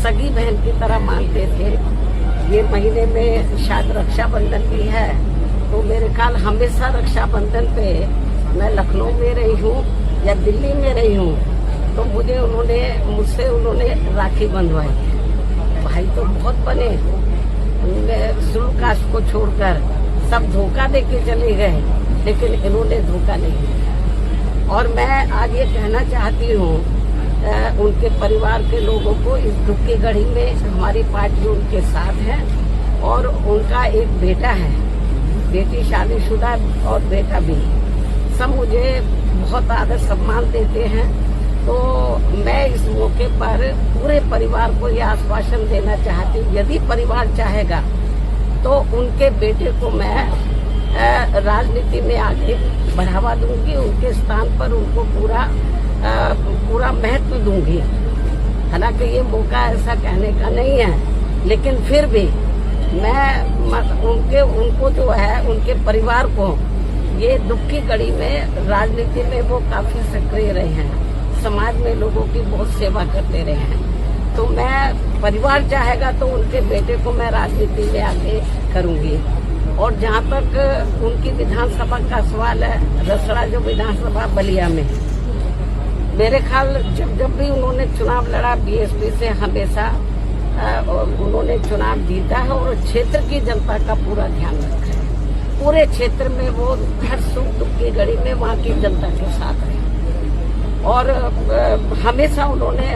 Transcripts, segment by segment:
सगी बहन की तरह मानते थे। ये महीने में शायद रक्षाबंधन भी है, तो मेरे ख्याल हमेशा रक्षाबंधन पे मैं लखनऊ में रही हूँ या दिल्ली में रही हूँ, तो मुझसे उन्होंने राखी बंधवाई। भाई तो बहुत बने, शुरू कास्ट को छोड़कर सब धोखा देके चले गए, लेकिन इन्होंने धोखा नहीं दिया। और मैं आज ये कहना चाहती हूँ उनके परिवार के लोगों को, इस दुख की घड़ी में हमारी पार्टी उनके साथ है। और उनका एक बेटा है, बेटी शादीशुदा और बेटा भी, सब मुझे बहुत आदर सम्मान देते हैं। तो मैं इस मौके पर पूरे परिवार को यह आश्वासन देना चाहती हूँ, यदि परिवार चाहेगा तो उनके बेटे को मैं राजनीति में आगे बढ़ावा दूंगी, उनके स्थान पर उनको पूरा महत्व दूंगी। हालांकि ये मौका ऐसा कहने का नहीं है, लेकिन फिर भी मैं उनको जो है, उनके परिवार को, ये दुख की घड़ी में राजनीति में वो काफी सक्रिय रहे हैं, समाज में लोगों की बहुत सेवा करते रहे हैं। तो मैं, परिवार चाहेगा तो उनके बेटे को मैं राजनीति में आगे करूंगी। और जहाँ तक उनकी विधानसभा का सवाल है, रसड़ा जो विधानसभा बलिया में, मेरे ख्याल जब भी उन्होंने चुनाव लड़ा बीएसपी से, हमेशा उन्होंने चुनाव जीता है और क्षेत्र की जनता का पूरा ध्यान रखा है। पूरे क्षेत्र में वो हर सुख दुख की घड़ी में वहाँ की जनता के साथ रहे और हमेशा उन्होंने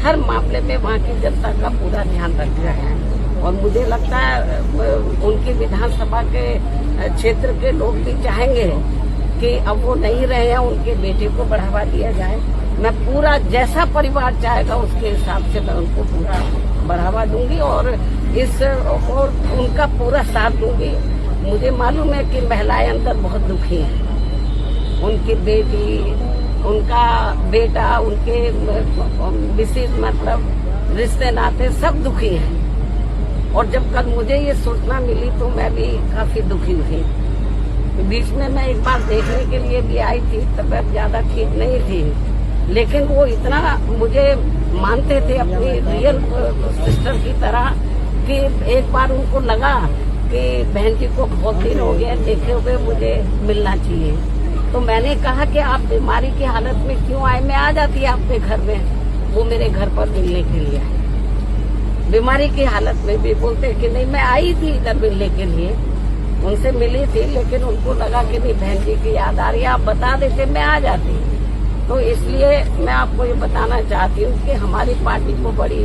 हर मामले में वहाँ की जनता का पूरा ध्यान रखा है। और मुझे लगता है उनकी विधानसभा के क्षेत्र के लोग भी चाहेंगे कि अब वो नहीं रहे हैं, उनके बेटे को बढ़ावा दिया जाए। मैं पूरा, जैसा परिवार चाहेगा उसके हिसाब से मैं उनको पूरा बढ़ावा दूंगी और उनका पूरा साथ दूंगी। मुझे मालूम है कि महिलाएं अंदर बहुत दुखी हैं, उनकी बेटी, उनका बेटा, उनके विशेष मतलब रिश्ते नाते सब दुखी हैं। और जब कल मुझे ये सूचना मिली तो मैं भी काफी दुखी हुई। बीच में मैं एक बार देखने के लिए भी आई थी, तबीयत ज्यादा ठीक नहीं थी, लेकिन वो इतना मुझे मानते थे अपनी रियल सिस्टर की तरह कि एक बार उनको लगा कि बहन जी को बहुत दिन हो गया देखे हुए, मुझे मिलना चाहिए। तो मैंने कहा कि आप बीमारी की हालत में क्यों आए, मैं आ जाती आपके घर में। वो मेरे घर पर मिलने के लिए आए, बीमारी की हालत में भी। बोलते कि नहीं, मैं आई थी इधर मिलने के लिए, उनसे मिली थी, लेकिन उनको लगा कि नहीं बहन जी की याद आ रही है, आप बता देते मैं आ जाती। तो इसलिए मैं आपको ये बताना चाहती हूँ कि हमारी पार्टी को बड़ी